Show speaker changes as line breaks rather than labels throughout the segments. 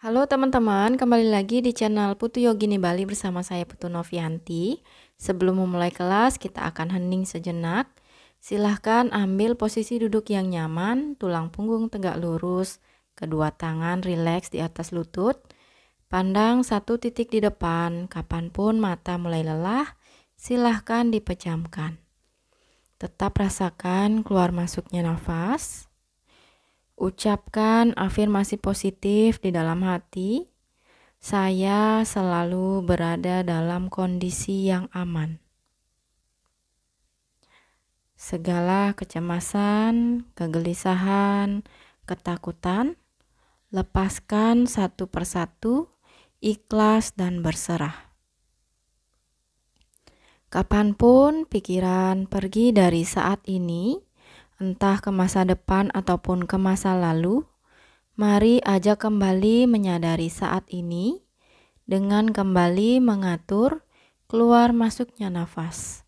Halo teman-teman, kembali lagi di channel Putu Yogini Bali bersama saya Putu Novianti. Sebelum memulai kelas, kita akan hening sejenak. Silahkan ambil posisi duduk yang nyaman, tulang punggung tegak lurus, kedua tangan rileks di atas lutut. Pandang satu titik di depan, kapanpun mata mulai lelah, silahkan dipejamkan. Tetap rasakan keluar masuknya nafas. Ucapkan afirmasi positif di dalam hati. Saya selalu berada dalam kondisi yang aman. Segala kecemasan, kegelisahan, ketakutan, lepaskan satu persatu, ikhlas dan berserah. Kapanpun pikiran pergi dari saat ini, entah ke masa depan ataupun ke masa lalu, mari ajak kembali menyadari saat ini dengan kembali mengatur keluar masuknya nafas.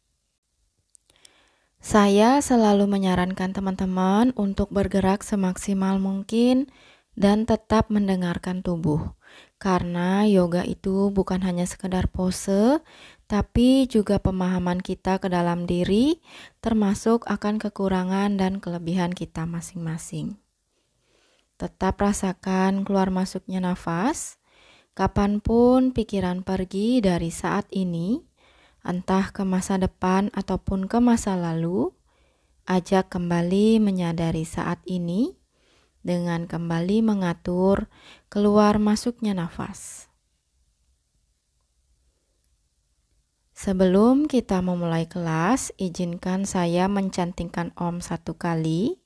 Saya selalu menyarankan teman-teman untuk bergerak semaksimal mungkin dan tetap mendengarkan tubuh. Karena yoga itu bukan hanya sekedar pose, tapi juga pemahaman kita ke dalam diri, termasuk akan kekurangan dan kelebihan kita masing-masing. Tetap rasakan keluar masuknya nafas. Kapanpun pikiran pergi dari saat ini, entah ke masa depan ataupun ke masa lalu, ajak kembali menyadari saat ini dengan kembali mengatur keluar masuknya nafas. Sebelum kita memulai kelas, izinkan saya mencantingkan Om satu kali.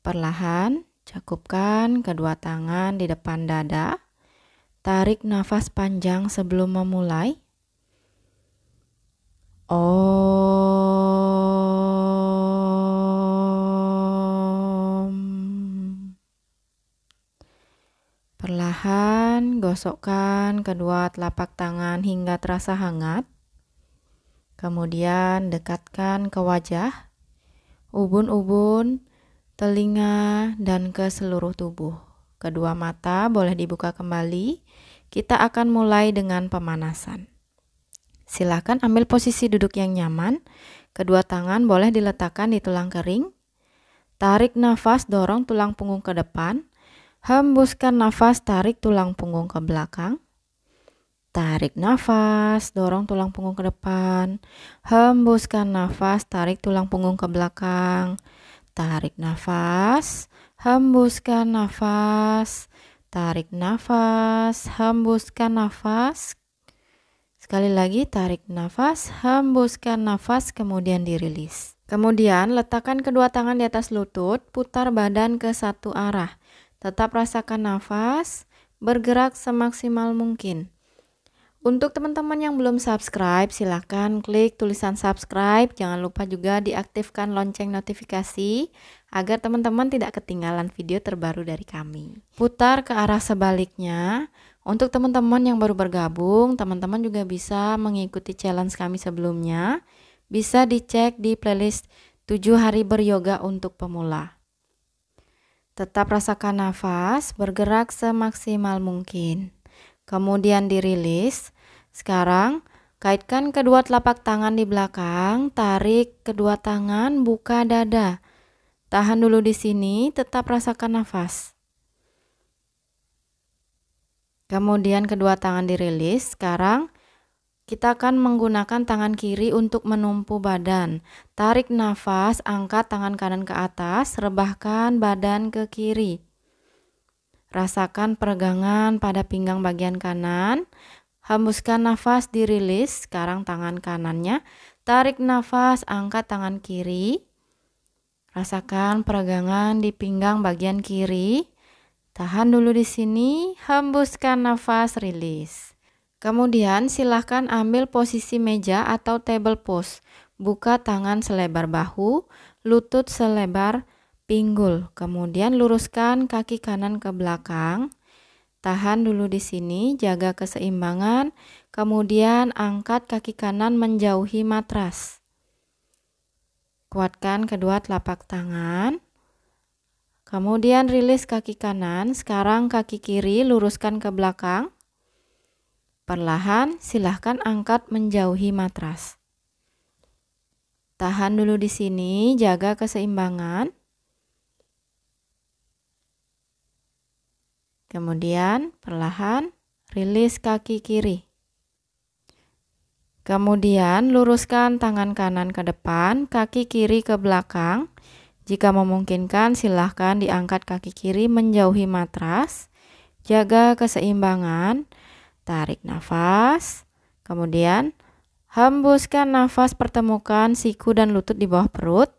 Perlahan, cakupkan kedua tangan di depan dada. Tarik nafas panjang sebelum memulai. Om. Perlahan gosokkan kedua telapak tangan hingga terasa hangat. Kemudian dekatkan ke wajah, ubun-ubun, telinga, dan ke seluruh tubuh. Kedua mata boleh dibuka kembali. Kita akan mulai dengan pemanasan. Silakan ambil posisi duduk yang nyaman. Kedua tangan boleh diletakkan di tulang kering. Tarik nafas, dorong tulang punggung ke depan. Hembuskan nafas, tarik tulang punggung ke belakang. Tarik nafas, dorong tulang punggung ke depan. Hembuskan nafas, tarik tulang punggung ke belakang. Tarik nafas, hembuskan nafas. Tarik nafas, hembuskan nafas. Sekali lagi, tarik nafas, hembuskan nafas, kemudian dirilis. Kemudian, letakkan kedua tangan di atas lutut, putar badan ke satu arah. Tetap rasakan nafas, bergerak semaksimal mungkin. Untuk teman-teman yang belum subscribe, silahkan klik tulisan subscribe. Jangan lupa juga diaktifkan lonceng notifikasi agar teman-teman tidak ketinggalan video terbaru dari kami. Putar ke arah sebaliknya. Untuk teman-teman yang baru bergabung, teman-teman juga bisa mengikuti challenge kami sebelumnya. Bisa dicek di playlist 7 hari beryoga untuk pemula. Tetap rasakan nafas, bergerak semaksimal mungkin. Kemudian dirilis. Sekarang kaitkan kedua telapak tangan di belakang, tarik kedua tangan, buka dada. Tahan dulu di sini, tetap rasakan nafas. Kemudian kedua tangan dirilis. Sekarang kita akan menggunakan tangan kiri untuk menumpu badan. Tarik nafas, angkat tangan kanan ke atas, rebahkan badan ke kiri. Rasakan peregangan pada pinggang bagian kanan. Hembuskan nafas, dirilis. Sekarang tangan kanannya. Tarik nafas, angkat tangan kiri. Rasakan peregangan di pinggang bagian kiri. Tahan dulu di sini. Hembuskan nafas, rilis. Kemudian silahkan ambil posisi meja atau table pose. Buka tangan selebar bahu, lutut selebar pinggul. Kemudian luruskan kaki kanan ke belakang. Tahan dulu di sini, jaga keseimbangan. Kemudian angkat kaki kanan menjauhi matras. Kuatkan kedua telapak tangan. Kemudian rilis kaki kanan. Sekarang kaki kiri luruskan ke belakang. Perlahan silahkan angkat menjauhi matras. Tahan dulu di sini, jaga keseimbangan. Kemudian perlahan rilis kaki kiri. Kemudian luruskan tangan kanan ke depan, kaki kiri ke belakang. Jika memungkinkan, silahkan diangkat kaki kiri menjauhi matras. Jaga keseimbangan. Tarik nafas. Kemudian hembuskan nafas, pertemukan siku dan lutut di bawah perut.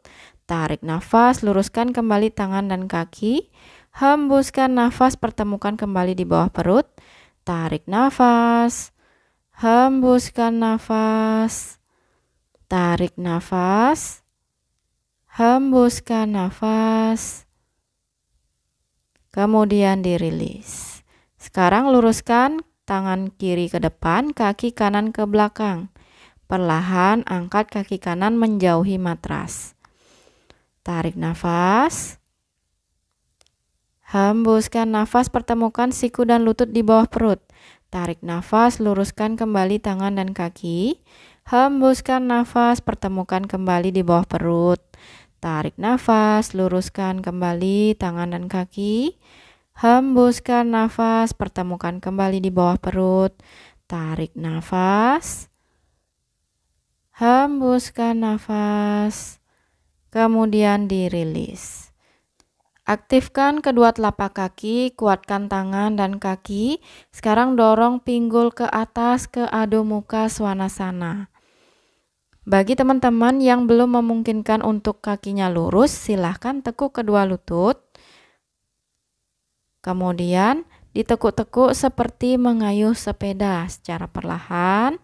Tarik nafas, luruskan kembali tangan dan kaki. Hembuskan nafas, pertemukan kembali di bawah perut. Tarik nafas. Hembuskan nafas. Tarik nafas. Hembuskan nafas. Kemudian dirilis. Sekarang luruskan tangan kiri ke depan, kaki kanan ke belakang. Perlahan angkat kaki kanan menjauhi matras. Tarik nafas. Hembuskan nafas, pertemukan siku dan lutut di bawah perut. Tarik nafas, luruskan kembali tangan dan kaki. Hembuskan nafas, pertemukan kembali di bawah perut. Tarik nafas, luruskan kembali tangan dan kaki. Hembuskan nafas, pertemukan kembali di bawah perut. Tarik nafas. Hembuskan nafas. Kemudian dirilis. Aktifkan kedua telapak kaki, kuatkan tangan dan kaki. Sekarang dorong pinggul ke atas ke Adho Mukha Svanasana. Bagi teman-teman yang belum memungkinkan untuk kakinya lurus, silahkan tekuk kedua lutut. Kemudian ditekuk-tekuk seperti mengayuh sepeda secara perlahan.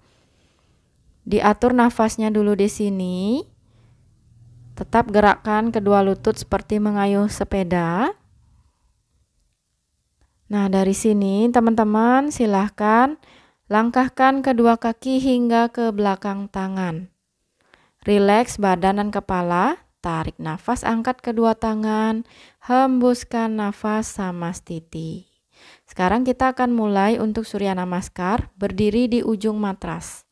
Diatur nafasnya dulu di sini. Tetap gerakkan kedua lutut seperti mengayuh sepeda. Nah, dari sini teman-teman silahkan langkahkan kedua kaki hingga ke belakang tangan. Rileks badan dan kepala, tarik nafas, angkat kedua tangan, hembuskan nafas samastiti. Sekarang kita akan mulai untuk Surya Namaskar, berdiri di ujung matras.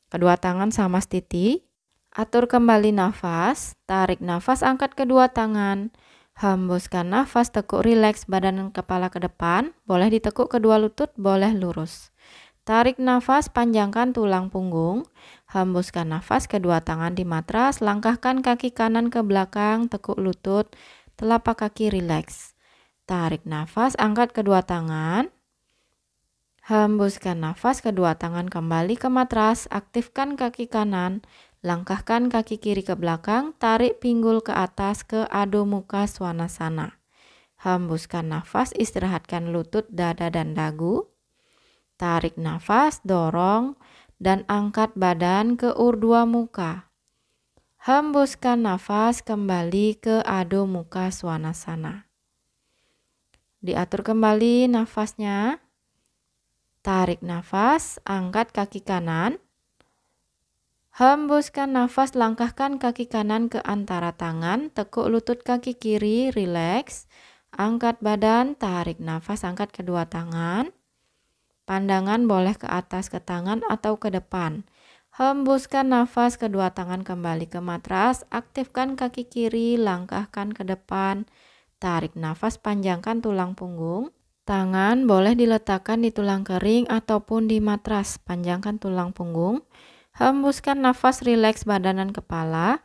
Kedua tangan samastiti, atur kembali nafas, tarik nafas, angkat kedua tangan, hembuskan nafas, tekuk rileks badan dan kepala ke depan, boleh ditekuk kedua lutut, boleh lurus. Tarik nafas, panjangkan tulang punggung. Hembuskan nafas, kedua tangan di matras. Langkahkan kaki kanan ke belakang, tekuk lutut, telapak kaki rileks. Tarik nafas, angkat kedua tangan. Hembuskan nafas, kedua tangan kembali ke matras. Aktifkan kaki kanan. Langkahkan kaki kiri ke belakang. Tarik pinggul ke atas ke Adho Mukha Svanasana. Hembuskan nafas, istirahatkan lutut, dada, dan dagu. Tarik nafas, dorong, dan angkat badan ke Urdhwa Mukha. Hembuskan nafas, kembali ke Adho Mukha Svanasana. Diatur kembali nafasnya. Tarik nafas, angkat kaki kanan. Hembuskan nafas, langkahkan kaki kanan ke antara tangan, tekuk lutut kaki kiri, rileks. Angkat badan, tarik nafas, angkat kedua tangan. Pandangan boleh ke atas ke tangan atau ke depan. Hembuskan nafas, kedua tangan kembali ke matras. Aktifkan kaki kiri, langkahkan ke depan. Tarik nafas, panjangkan tulang punggung. Tangan boleh diletakkan di tulang kering ataupun di matras. Panjangkan tulang punggung. Hembuskan nafas, rileks badan dan kepala.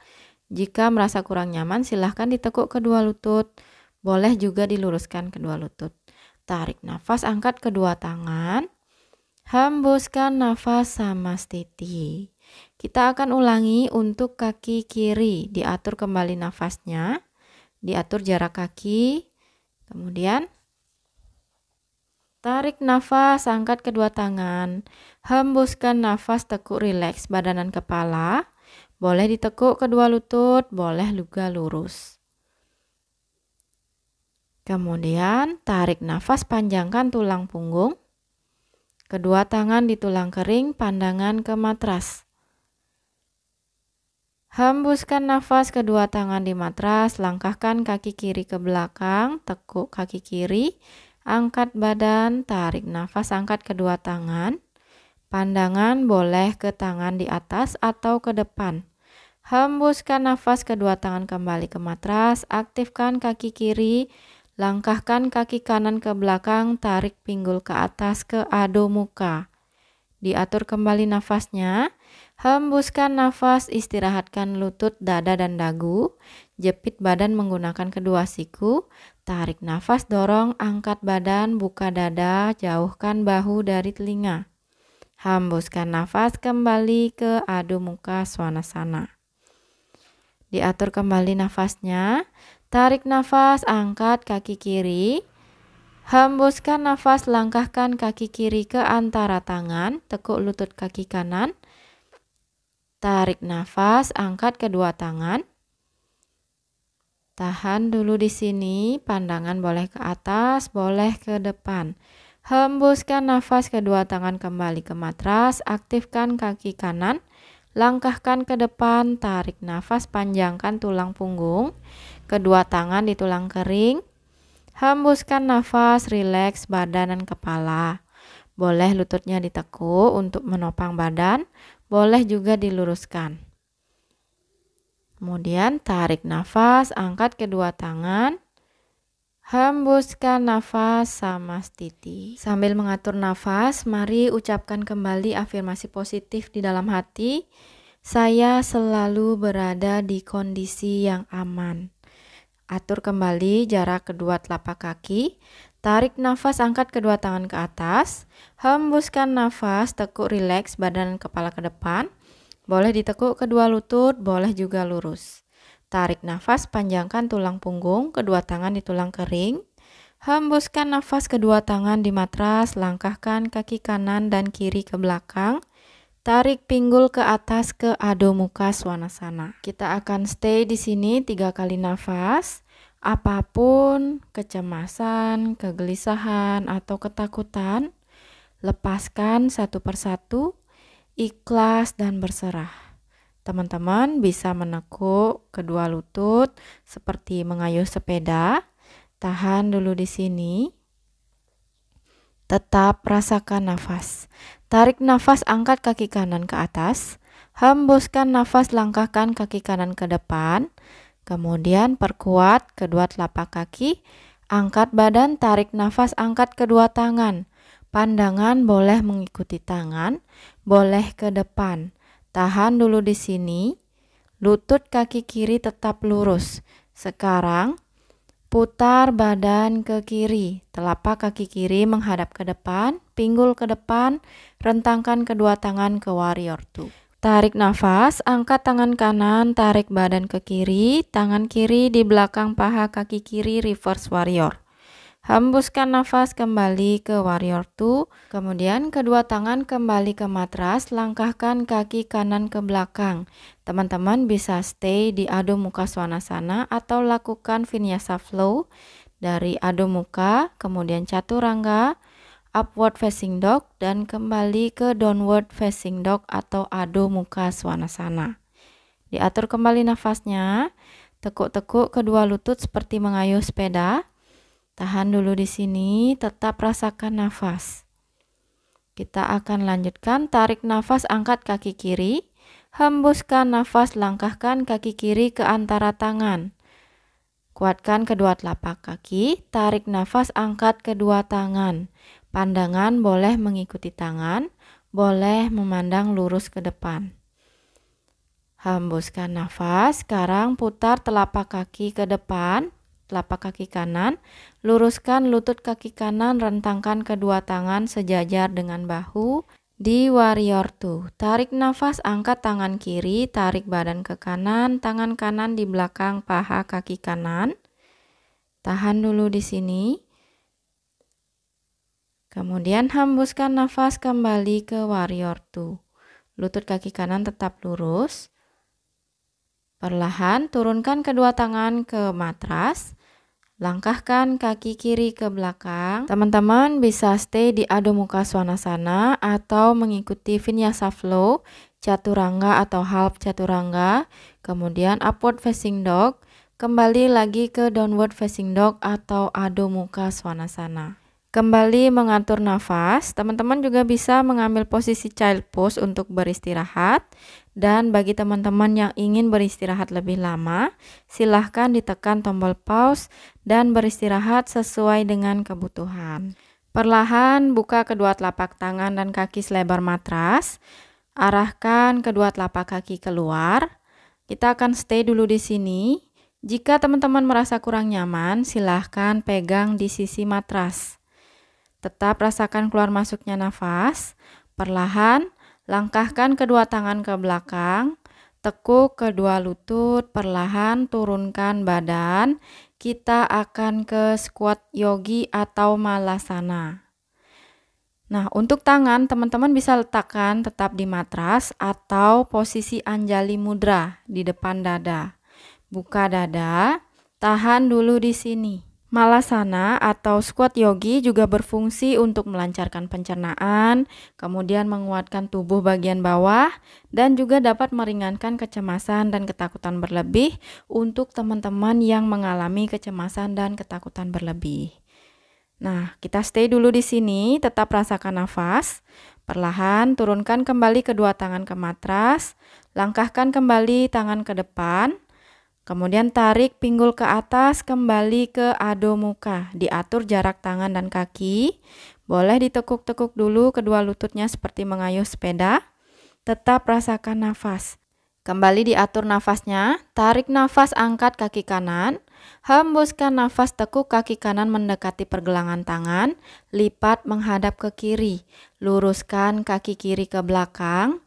Jika merasa kurang nyaman, silahkan ditekuk kedua lutut. Boleh juga diluruskan kedua lutut. Tarik nafas, angkat kedua tangan. Hembuskan nafas samastiti. Kita akan ulangi untuk kaki kiri. Diatur kembali nafasnya. Diatur jarak kaki. Kemudian tarik nafas, angkat kedua tangan. Hembuskan nafas, tekuk rileks badan dan kepala. Boleh ditekuk kedua lutut, boleh juga lurus. Kemudian tarik nafas, panjangkan tulang punggung. Kedua tangan di tulang kering, pandangan ke matras. Hembuskan nafas kedua tangan di matras, langkahkan kaki kiri ke belakang, tekuk kaki kiri, angkat badan, tarik nafas, angkat kedua tangan. Pandangan boleh ke tangan di atas atau ke depan. Hembuskan nafas kedua tangan kembali ke matras, aktifkan kaki kiri, langkahkan kaki kanan ke belakang, tarik pinggul ke atas ke adho mukha. Diatur kembali nafasnya. Hembuskan nafas, istirahatkan lutut, dada, dan dagu. Jepit badan menggunakan kedua siku. Tarik nafas, dorong, angkat badan, buka dada, jauhkan bahu dari telinga. Hembuskan nafas kembali ke adho mukha svanasana. Diatur kembali nafasnya. Tarik nafas, angkat kaki kiri. Hembuskan nafas, langkahkan kaki kiri ke antara tangan, tekuk lutut kaki kanan. Tarik nafas, angkat kedua tangan. Tahan dulu di sini, pandangan boleh ke atas, boleh ke depan. Hembuskan nafas, kedua tangan kembali ke matras, aktifkan kaki kanan, langkahkan ke depan, tarik nafas, panjangkan tulang punggung, kedua tangan di tulang kering. Hembuskan nafas, rileks badan dan kepala. Boleh lututnya ditekuk untuk menopang badan, boleh juga diluruskan. Kemudian tarik nafas, angkat kedua tangan. Hembuskan nafas, samastiti. Sambil mengatur nafas, mari ucapkan kembali afirmasi positif di dalam hati. Saya selalu berada di kondisi yang aman. Atur kembali jarak kedua telapak kaki. Tarik nafas, angkat kedua tangan ke atas. Hembuskan nafas, tekuk rileks badan dan kepala ke depan. Boleh ditekuk kedua lutut, boleh juga lurus. Tarik nafas, panjangkan tulang punggung, kedua tangan di tulang kering. Hembuskan nafas, kedua tangan di matras, langkahkan kaki kanan dan kiri ke belakang. Tarik pinggul ke atas ke adho mukha svanasana. Kita akan stay di sini 3 kali nafas. Apapun kecemasan, kegelisahan, atau ketakutan, lepaskan satu persatu, ikhlas dan berserah. Teman-teman bisa menekuk kedua lutut seperti mengayuh sepeda. Tahan dulu di sini. Tetap rasakan nafas. Tarik nafas, angkat kaki kanan ke atas. Hembuskan nafas, langkahkan kaki kanan ke depan. Kemudian perkuat kedua telapak kaki. Angkat badan, tarik nafas, angkat kedua tangan. Pandangan boleh mengikuti tangan, boleh ke depan. Tahan dulu di sini. Lutut kaki kiri tetap lurus. Sekarang putar badan ke kiri, telapak kaki kiri menghadap ke depan, pinggul ke depan, rentangkan kedua tangan ke warrior 2. Tarik nafas, angkat tangan kanan, tarik badan ke kiri, tangan kiri di belakang paha kaki kiri, reverse warrior. Hembuskan nafas kembali ke warrior 2, kemudian kedua tangan kembali ke matras, langkahkan kaki kanan ke belakang. Teman-teman bisa stay di adho mukha svanasana atau lakukan vinyasa flow dari adho mukha, kemudian chaturanga, upward facing dog, dan kembali ke downward facing dog atau adho mukha svanasana. Diatur kembali nafasnya, tekuk-tekuk kedua lutut seperti mengayuh sepeda. Tahan dulu di sini, tetap rasakan nafas. Kita akan lanjutkan, tarik nafas, angkat kaki kiri. Hembuskan nafas, langkahkan kaki kiri ke antara tangan. Kuatkan kedua telapak kaki, tarik nafas, angkat kedua tangan. Pandangan boleh mengikuti tangan, boleh memandang lurus ke depan. Hembuskan nafas, sekarang putar telapak kaki ke depan. Telapak kaki kanan, luruskan lutut kaki kanan, rentangkan kedua tangan sejajar dengan bahu di warrior 2. Tarik nafas, angkat tangan kiri, tarik badan ke kanan, tangan kanan di belakang paha kaki kanan. Tahan dulu di sini. Kemudian hembuskan nafas kembali ke warrior 2. Lutut kaki kanan tetap lurus. Perlahan turunkan kedua tangan ke matras. Langkahkan kaki kiri ke belakang. Teman-teman bisa stay di adho mukha svanasana atau mengikuti vinyasa flow, chaturanga atau half chaturanga, kemudian upward facing dog, kembali lagi ke downward facing dog atau Adho Mukha Svanasana. Kembali mengatur nafas, teman-teman juga bisa mengambil posisi child pose untuk beristirahat. Dan bagi teman-teman yang ingin beristirahat lebih lama, silahkan ditekan tombol pause dan beristirahat sesuai dengan kebutuhan. Perlahan buka kedua telapak tangan dan kaki selebar matras. Arahkan kedua telapak kaki keluar. Kita akan stay dulu di sini. Jika teman-teman merasa kurang nyaman, silahkan pegang di sisi matras. Tetap rasakan keluar masuknya nafas. Perlahan, langkahkan kedua tangan ke belakang. Tekuk kedua lutut, perlahan turunkan badan. Kita akan ke squat yogi atau malasana. Nah, untuk tangan, teman-teman bisa letakkan tetap di matras atau posisi Anjali Mudra di depan dada. Buka dada, tahan dulu di sini. Malasana atau squat yogi juga berfungsi untuk melancarkan pencernaan, kemudian menguatkan tubuh bagian bawah, dan juga dapat meringankan kecemasan dan ketakutan berlebih untuk teman-teman yang mengalami kecemasan dan ketakutan berlebih. Nah, kita stay dulu di sini, tetap rasakan nafas. Perlahan turunkan kembali kedua tangan ke matras, langkahkan kembali tangan ke depan. Kemudian tarik pinggul ke atas, kembali ke Adho Mukha. Diatur jarak tangan dan kaki. Boleh ditekuk-tekuk dulu kedua lututnya seperti mengayuh sepeda. Tetap rasakan nafas. Kembali diatur nafasnya. Tarik nafas, angkat kaki kanan. Hembuskan nafas, tekuk kaki kanan mendekati pergelangan tangan. Lipat menghadap ke kiri. Luruskan kaki kiri ke belakang.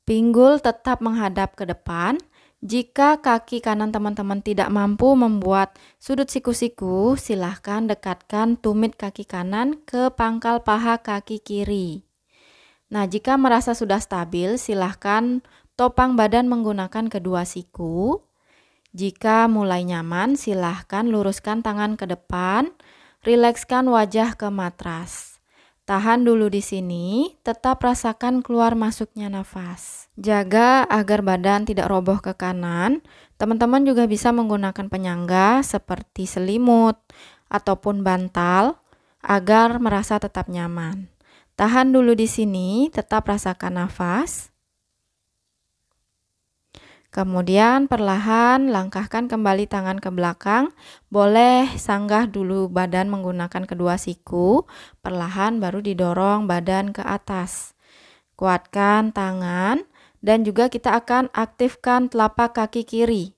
Pinggul tetap menghadap ke depan. Jika kaki kanan teman-teman tidak mampu membuat sudut siku-siku, silahkan dekatkan tumit kaki kanan ke pangkal paha kaki kiri. Nah, jika merasa sudah stabil, silahkan topang badan menggunakan kedua siku. Jika mulai nyaman, silahkan luruskan tangan ke depan, rilekskan wajah ke matras. Tahan dulu di sini, tetap rasakan keluar masuknya nafas. Jaga agar badan tidak roboh ke kanan. Teman-teman juga bisa menggunakan penyangga seperti selimut ataupun bantal agar merasa tetap nyaman. Tahan dulu di sini, tetap rasakan nafas. Kemudian perlahan langkahkan kembali tangan ke belakang. Boleh sanggah dulu badan menggunakan kedua siku. Perlahan baru didorong badan ke atas. Kuatkan tangan dan juga kita akan aktifkan telapak kaki kiri.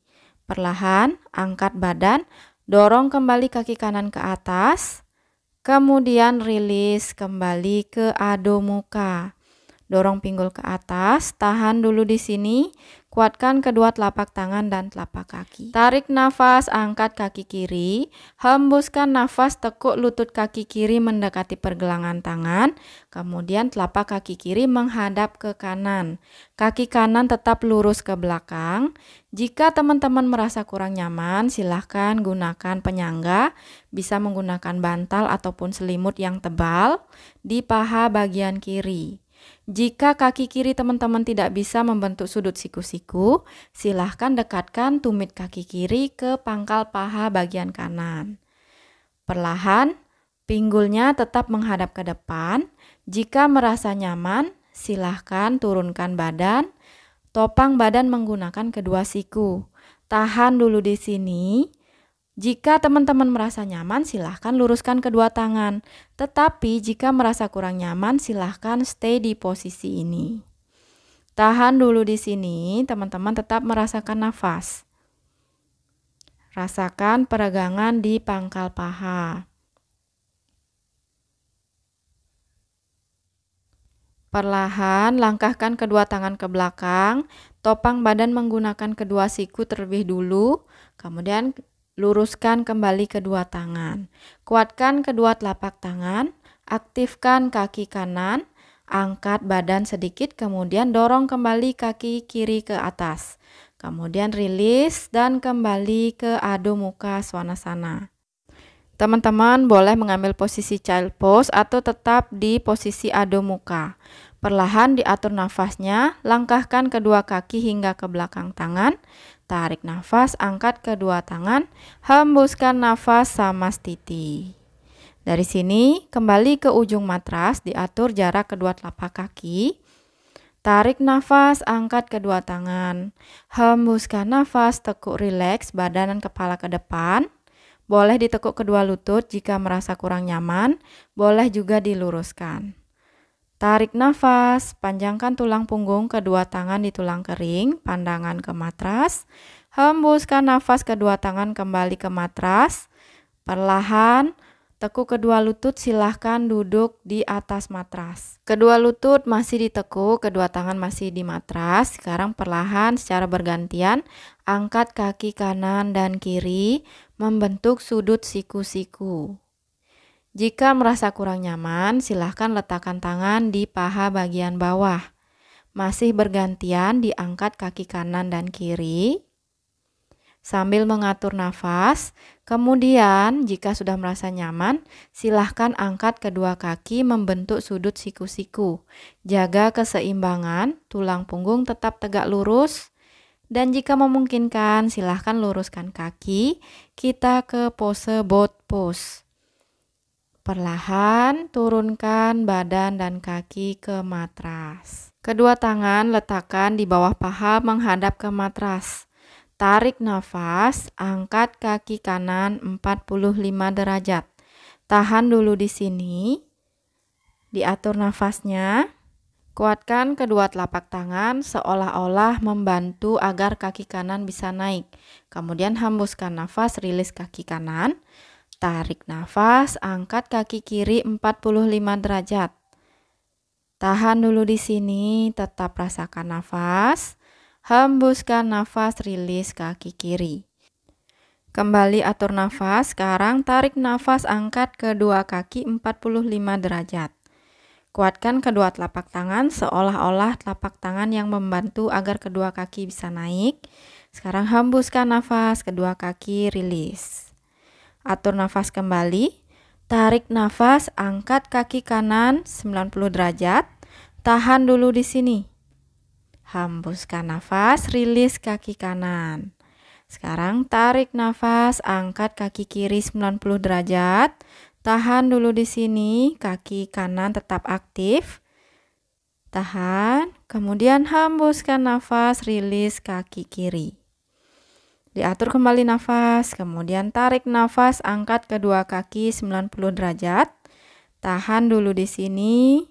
Perlahan angkat badan, dorong kembali kaki kanan ke atas. Kemudian rilis kembali ke Adho Mukha. Dorong pinggul ke atas, tahan dulu di sini. Kuatkan kedua telapak tangan dan telapak kaki. Tarik nafas, angkat kaki kiri. Hembuskan nafas, tekuk lutut kaki kiri mendekati pergelangan tangan. Kemudian telapak kaki kiri menghadap ke kanan. Kaki kanan tetap lurus ke belakang. Jika teman-teman merasa kurang nyaman, silahkan gunakan penyangga. Bisa menggunakan bantal ataupun selimut yang tebal di paha bagian kiri. Jika kaki kiri teman-teman tidak bisa membentuk sudut siku-siku, silahkan dekatkan tumit kaki kiri ke pangkal paha bagian kanan. Perlahan, pinggulnya tetap menghadap ke depan. Jika merasa nyaman, silahkan turunkan badan. Topang badan menggunakan kedua siku. Tahan dulu di sini. Jika teman-teman merasa nyaman, silahkan luruskan kedua tangan. Tetapi jika merasa kurang nyaman, silahkan stay di posisi ini. Tahan dulu di sini, teman-teman tetap merasakan nafas. Rasakan peregangan di pangkal paha. Perlahan, langkahkan kedua tangan ke belakang. Topang badan menggunakan kedua siku terlebih dulu. Kemudian luruskan kembali kedua tangan. Kuatkan kedua telapak tangan. Aktifkan kaki kanan. Angkat badan sedikit. Kemudian dorong kembali kaki kiri ke atas. Kemudian rilis dan kembali ke Adho Mukha Svanasana. Teman-teman boleh mengambil posisi child pose atau tetap di posisi ado muka. Perlahan diatur nafasnya, langkahkan kedua kaki hingga ke belakang tangan. Tarik nafas, angkat kedua tangan, hembuskan nafas samastiti. Dari sini, kembali ke ujung matras, diatur jarak kedua telapak kaki. Tarik nafas, angkat kedua tangan. Hembuskan nafas, tekuk rileks, badan dan kepala ke depan. Boleh ditekuk kedua lutut jika merasa kurang nyaman, boleh juga diluruskan. Tarik nafas, panjangkan tulang punggung, kedua tangan di tulang kering, pandangan ke matras. Hembuskan nafas, kedua tangan kembali ke matras. Perlahan, tekuk kedua lutut, silahkan duduk di atas matras. Kedua lutut masih ditekuk, kedua tangan masih di matras. Sekarang perlahan secara bergantian, angkat kaki kanan dan kiri, membentuk sudut siku-siku. Jika merasa kurang nyaman, silahkan letakkan tangan di paha bagian bawah. Masih bergantian diangkat kaki kanan dan kiri sambil mengatur nafas. Kemudian jika sudah merasa nyaman, silahkan angkat kedua kaki membentuk sudut siku-siku. Jaga keseimbangan, tulang punggung tetap tegak lurus. Dan jika memungkinkan, silahkan luruskan kaki, kita ke pose boat pose. Perlahan turunkan badan dan kaki ke matras. Kedua tangan letakkan di bawah paha menghadap ke matras. Tarik nafas, angkat kaki kanan 45 derajat. Tahan dulu di sini. Diatur nafasnya. Kuatkan kedua telapak tangan seolah-olah membantu agar kaki kanan bisa naik. Kemudian hembuskan nafas, rilis kaki kanan. Tarik nafas, angkat kaki kiri 45 derajat. Tahan dulu di sini, tetap rasakan nafas. Hembuskan nafas, rilis kaki kiri. Kembali atur nafas, sekarang tarik nafas, angkat kedua kaki 45 derajat. Kuatkan kedua telapak tangan seolah-olah telapak tangan yang membantu agar kedua kaki bisa naik. Sekarang hembuskan nafas, kedua kaki rilis. Atur nafas kembali. Tarik nafas, angkat kaki kanan 90 derajat. Tahan dulu di sini. Hembuskan nafas, rilis kaki kanan. Sekarang tarik nafas, angkat kaki kiri 90 derajat. Tahan dulu di sini, kaki kanan tetap aktif. Tahan, kemudian hembuskan nafas, rilis kaki kiri. Diatur kembali nafas, kemudian tarik nafas, angkat kedua kaki 90 derajat. Tahan dulu di sini.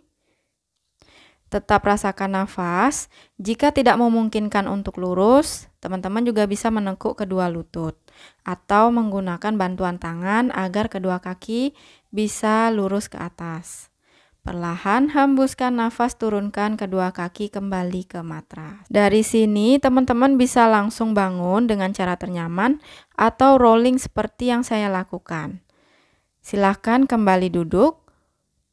Tetap rasakan nafas. Jika tidak memungkinkan untuk lurus, teman-teman juga bisa menekuk kedua lutut atau menggunakan bantuan tangan agar kedua kaki bisa lurus ke atas. Perlahan hembuskan nafas, turunkan kedua kaki kembali ke matras. Dari sini teman-teman bisa langsung bangun dengan cara ternyaman atau rolling seperti yang saya lakukan. Silahkan kembali duduk,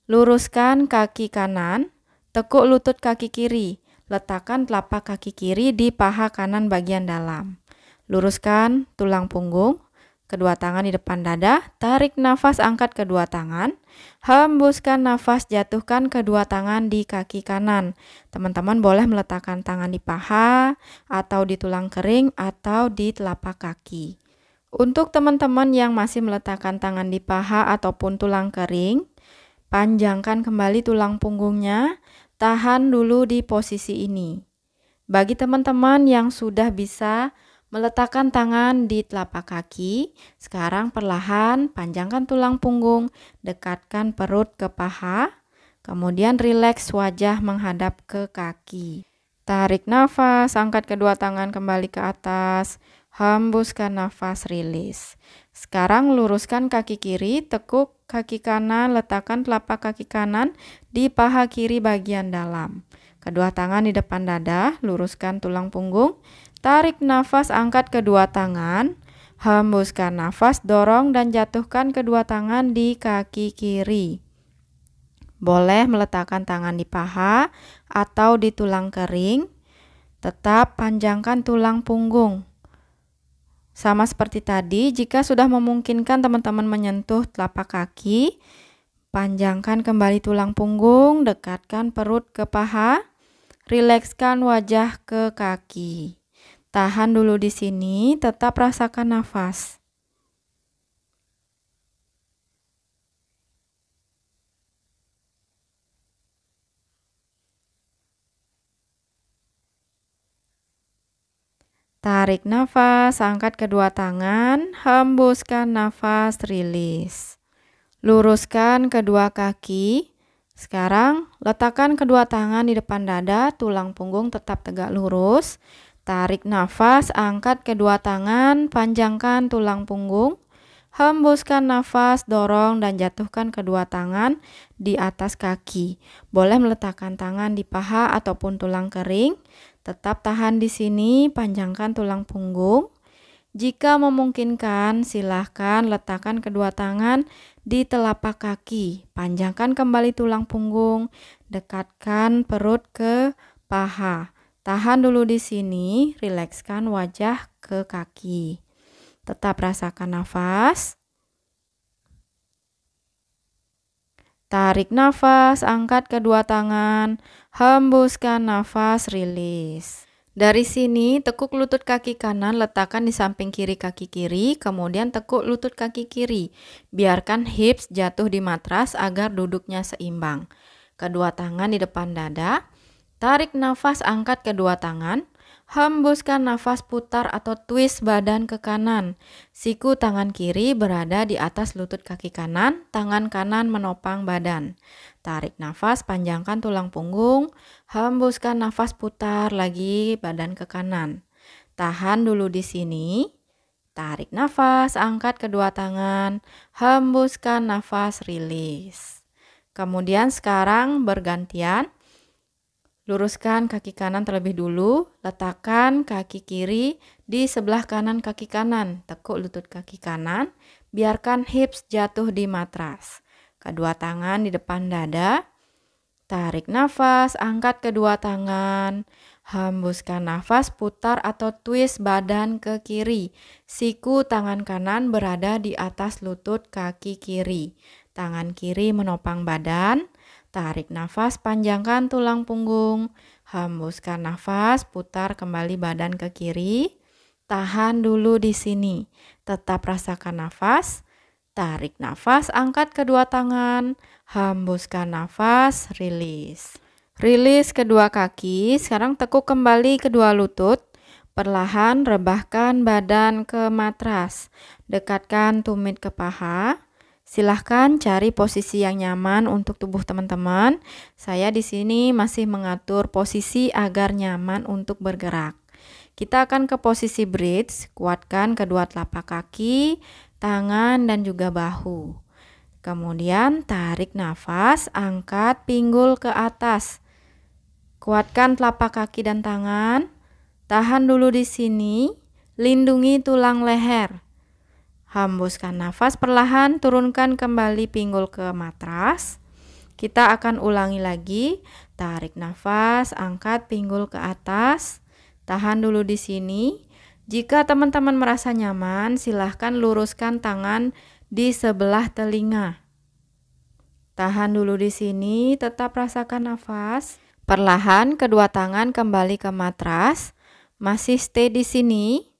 luruskan kaki kanan, tekuk lutut kaki kiri, letakkan telapak kaki kiri di paha kanan bagian dalam. Luruskan tulang punggung, kedua tangan di depan dada, tarik nafas, angkat kedua tangan, hembuskan nafas, jatuhkan kedua tangan di kaki kanan. Teman-teman boleh meletakkan tangan di paha, atau di tulang kering, atau di telapak kaki. Untuk teman-teman yang masih meletakkan tangan di paha ataupun tulang kering, panjangkan kembali tulang punggungnya. Tahan dulu di posisi ini. Bagi teman-teman yang sudah bisa meletakkan tangan di telapak kaki, sekarang perlahan panjangkan tulang punggung, dekatkan perut ke paha, kemudian rileks wajah menghadap ke kaki. Tarik nafas, angkat kedua tangan kembali ke atas, hembuskan nafas, rilis. Sekarang luruskan kaki kiri, tekuk kaki kanan, letakkan telapak kaki kanan di paha kiri bagian dalam. Kedua tangan di depan dada, luruskan tulang punggung, tarik nafas, angkat kedua tangan, hembuskan nafas, dorong dan jatuhkan kedua tangan di kaki kiri. Boleh meletakkan tangan di paha atau di tulang kering, tetap panjangkan tulang punggung. Sama seperti tadi, jika sudah memungkinkan teman-teman menyentuh telapak kaki, panjangkan kembali tulang punggung, dekatkan perut ke paha, rilekskan wajah ke kaki. Tahan dulu di sini, tetap rasakan nafas. Tarik nafas, angkat kedua tangan, hembuskan nafas, rilis. Luruskan kedua kaki. Sekarang, letakkan kedua tangan di depan dada, tulang punggung tetap tegak lurus. Tarik nafas, angkat kedua tangan, panjangkan tulang punggung. Hembuskan nafas, dorong dan jatuhkan kedua tangan di atas kaki. Boleh meletakkan tangan di paha ataupun tulang kering. Tetap tahan di sini, panjangkan tulang punggung. Jika memungkinkan, silahkan letakkan kedua tangan di telapak kaki. Panjangkan kembali tulang punggung, dekatkan perut ke paha. Tahan dulu di sini, rilekskan wajah ke kaki. Tetap rasakan nafas. Tarik nafas, angkat kedua tangan, hembuskan nafas, rilis. Dari sini, tekuk lutut kaki kanan letakkan di samping kiri kaki kiri, kemudian tekuk lutut kaki kiri. Biarkan hips jatuh di matras agar duduknya seimbang. Kedua tangan di depan dada. Tarik nafas, angkat kedua tangan. Hembuskan nafas, putar atau twist badan ke kanan. Siku tangan kiri berada di atas lutut kaki kanan, tangan kanan menopang badan. Tarik nafas, panjangkan tulang punggung. Hembuskan nafas, putar lagi badan ke kanan. Tahan dulu di sini. Tarik nafas, angkat kedua tangan. Hembuskan nafas, rilis. Kemudian sekarang bergantian. Luruskan kaki kanan terlebih dulu, letakkan kaki kiri di sebelah kanan kaki kanan, tekuk lutut kaki kanan, biarkan hips jatuh di matras. Kedua tangan di depan dada, tarik nafas, angkat kedua tangan, hembuskan nafas, putar atau twist badan ke kiri. Siku tangan kanan berada di atas lutut kaki kiri, tangan kiri menopang badan. Tarik nafas, panjangkan tulang punggung. Hembuskan nafas, putar kembali badan ke kiri. Tahan dulu di sini. Tetap rasakan nafas. Tarik nafas, angkat kedua tangan. Hembuskan nafas, rilis. Rilis kedua kaki. Sekarang tekuk kembali kedua lutut. Perlahan rebahkan badan ke matras. Dekatkan tumit ke paha. Silahkan cari posisi yang nyaman untuk tubuh teman-teman. Saya di sini masih mengatur posisi agar nyaman untuk bergerak. Kita akan ke posisi bridge, kuatkan kedua telapak kaki, tangan dan juga bahu. Kemudian tarik nafas, angkat pinggul ke atas. Kuatkan telapak kaki dan tangan. Tahan dulu di sini, lindungi tulang leher. Hembuskan nafas, perlahan turunkan kembali pinggul ke matras. Kita akan ulangi lagi. Tarik nafas, angkat pinggul ke atas. Tahan dulu di sini. Jika teman-teman merasa nyaman, silahkan luruskan tangan di sebelah telinga. Tahan dulu di sini, tetap rasakan nafas. Perlahan kedua tangan kembali ke matras. Masih stay di sini.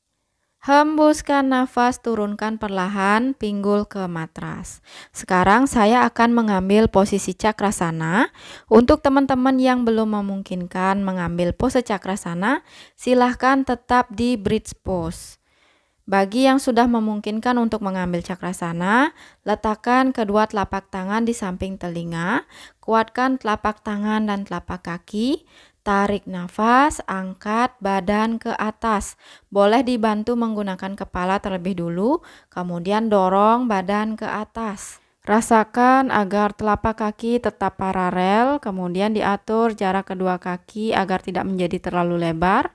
Hembuskan nafas, turunkan perlahan pinggul ke matras. Sekarang saya akan mengambil posisi cakrasana. Untuk teman-teman yang belum memungkinkan mengambil pose cakrasana, silahkan tetap di bridge pose. Bagi yang sudah memungkinkan untuk mengambil cakrasana, letakkan kedua telapak tangan di samping telinga, kuatkan telapak tangan dan telapak kaki. Tarik nafas, angkat badan ke atas. Boleh dibantu menggunakan kepala terlebih dulu, kemudian dorong badan ke atas. Rasakan agar telapak kaki tetap paralel, kemudian diatur jarak kedua kaki agar tidak menjadi terlalu lebar,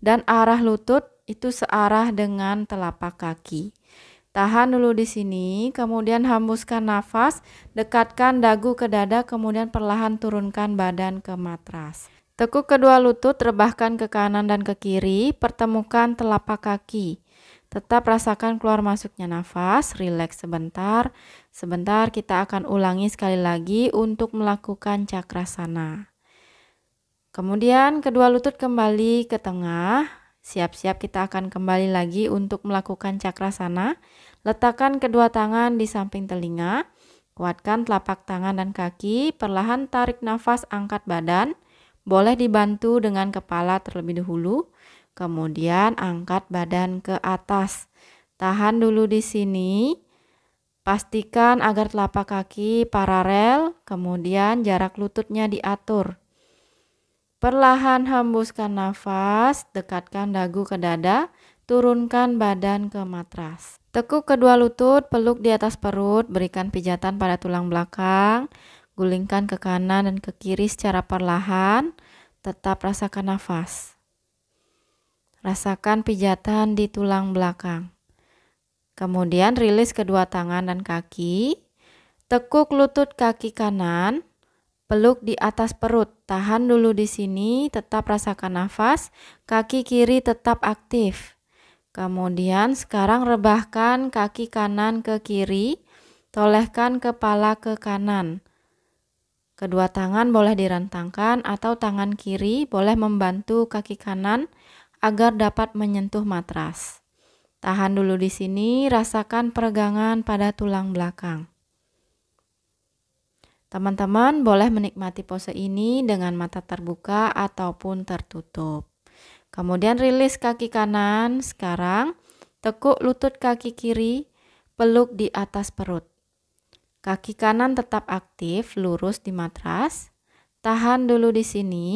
dan arah lutut itu searah dengan telapak kaki. Tahan dulu di sini, kemudian hembuskan nafas, dekatkan dagu ke dada, kemudian perlahan turunkan badan ke matras. Tekuk kedua lutut, rebahkan ke kanan dan ke kiri, pertemukan telapak kaki. Tetap rasakan keluar masuknya nafas, rileks sebentar. Sebentar kita akan ulangi sekali lagi untuk melakukan cakrasana. Kemudian kedua lutut kembali ke tengah. Siap-siap kita akan kembali lagi untuk melakukan cakrasana. Letakkan kedua tangan di samping telinga. Kuatkan telapak tangan dan kaki. Perlahan tarik nafas, angkat badan. Boleh dibantu dengan kepala terlebih dahulu. Kemudian angkat badan ke atas. Tahan dulu di sini. Pastikan agar telapak kaki paralel, kemudian jarak lututnya diatur. Perlahan hembuskan nafas, dekatkan dagu ke dada, turunkan badan ke matras. Tekuk kedua lutut, peluk di atas perut, berikan pijatan pada tulang belakang, gulingkan ke kanan dan ke kiri secara perlahan, tetap rasakan nafas. Rasakan pijatan di tulang belakang. Kemudian rilis kedua tangan dan kaki. Tekuk lutut kaki kanan. Peluk di atas perut. Tahan dulu di sini, tetap rasakan nafas. Kaki kiri tetap aktif. Kemudian sekarang rebahkan kaki kanan ke kiri. Tolehkan kepala ke kanan. Kedua tangan boleh direntangkan atau tangan kiri boleh membantu kaki kanan agar dapat menyentuh matras. Tahan dulu di sini, rasakan peregangan pada tulang belakang. Teman-teman boleh menikmati pose ini dengan mata terbuka ataupun tertutup. Kemudian rilis kaki kanan. Sekarang tekuk lutut kaki kiri, peluk di atas perut. Kaki kanan tetap aktif, lurus di matras. Tahan dulu di sini.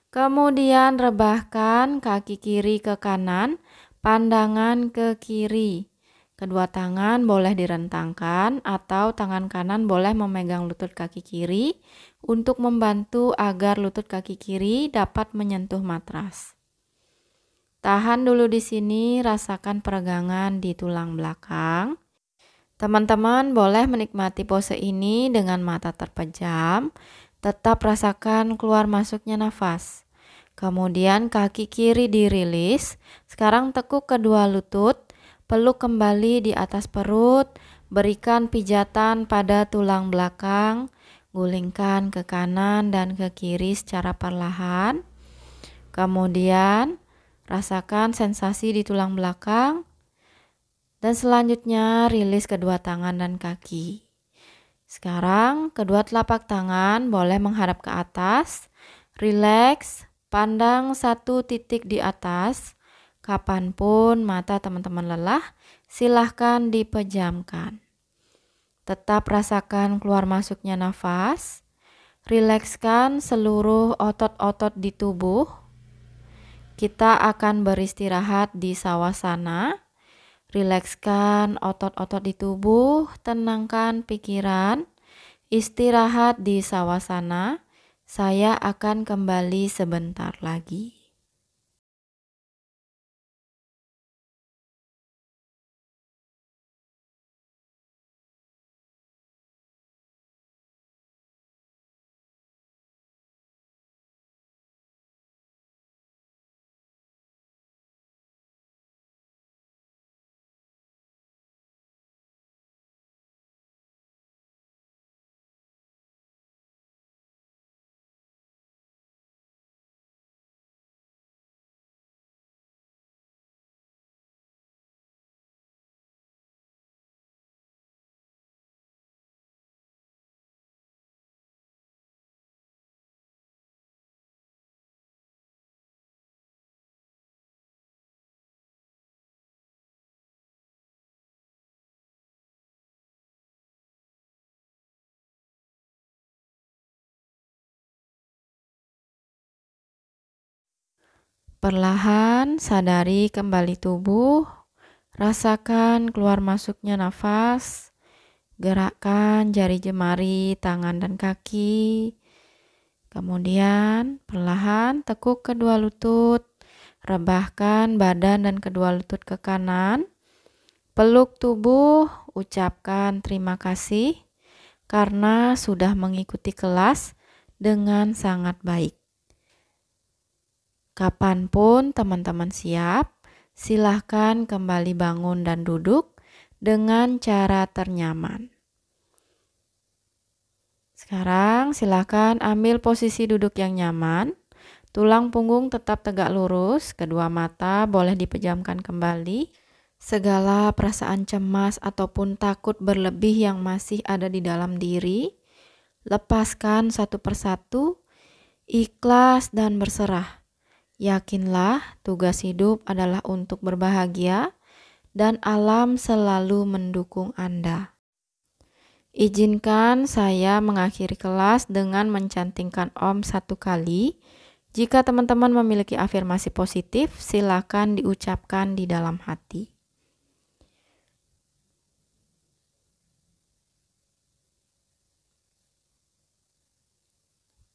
Kemudian rebahkan kaki kiri ke kanan, pandangan ke kiri. Kedua tangan boleh direntangkan atau tangan kanan boleh memegang lutut kaki kiri untuk membantu agar lutut kaki kiri dapat menyentuh matras. Tahan dulu di sini, rasakan peregangan di tulang belakang. Teman-teman boleh menikmati pose ini dengan mata terpejam. Tetap rasakan keluar masuknya nafas. Kemudian kaki kiri dirilis. Sekarang tekuk kedua lutut. Peluk kembali di atas perut. Berikan pijatan pada tulang belakang. Gulingkan ke kanan dan ke kiri secara perlahan. Kemudian rasakan sensasi di tulang belakang. Dan selanjutnya rilis kedua tangan dan kaki. Sekarang kedua telapak tangan boleh menghadap ke atas, rileks, pandang satu titik di atas. Kapanpun mata teman-teman lelah, silahkan dipejamkan. Tetap rasakan keluar masuknya nafas, rilekskan seluruh otot-otot di tubuh. Kita akan beristirahat di sawasana. Rilekskan otot-otot di tubuh, tenangkan pikiran, istirahat di sawasana. Saya akan kembali sebentar lagi. Perlahan sadari kembali tubuh, rasakan keluar masuknya nafas, gerakkan jari jemari, tangan dan kaki. Kemudian perlahan tekuk kedua lutut, rebahkan badan dan kedua lutut ke kanan. Peluk tubuh, ucapkan terima kasih karena sudah mengikuti kelas dengan sangat baik. Kapanpun teman-teman siap, silahkan kembali bangun dan duduk dengan cara ternyaman. Sekarang silahkan ambil posisi duduk yang nyaman. Tulang punggung tetap tegak lurus, kedua mata boleh dipejamkan kembali. Segala perasaan cemas ataupun takut berlebih yang masih ada di dalam diri, lepaskan satu persatu, ikhlas dan berserah. Yakinlah tugas hidup adalah untuk berbahagia dan alam selalu mendukung Anda. Izinkan saya mengakhiri kelas dengan mencantingkan Om 1 kali. Jika teman-teman memiliki afirmasi positif, silakan diucapkan di dalam hati.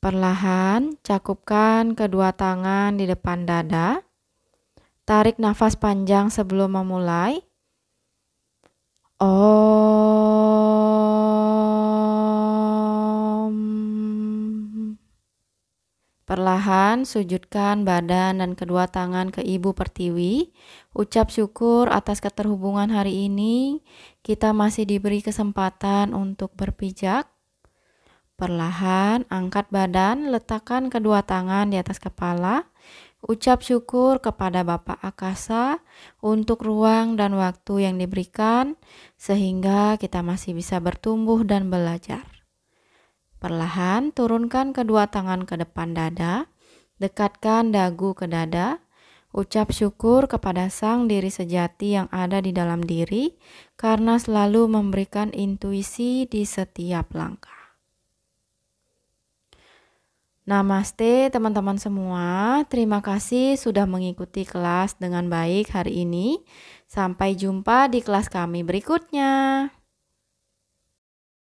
Perlahan, cakupkan kedua tangan di depan dada. Tarik nafas panjang sebelum memulai. Om. Perlahan, sujudkan badan dan kedua tangan ke Ibu Pertiwi. Ucap syukur atas keterhubungan hari ini. Kita masih diberi kesempatan untuk berpijak. Perlahan, angkat badan, letakkan kedua tangan di atas kepala. Ucap syukur kepada Bapa Akasa untuk ruang dan waktu yang diberikan, sehingga kita masih bisa bertumbuh dan belajar. Perlahan, turunkan kedua tangan ke depan dada, dekatkan dagu ke dada. Ucap syukur kepada Sang Diri Sejati yang ada di dalam diri, karena selalu memberikan intuisi di setiap langkah. Namaste teman-teman semua, terima kasih sudah mengikuti kelas dengan baik hari ini. Sampai jumpa di kelas kami berikutnya.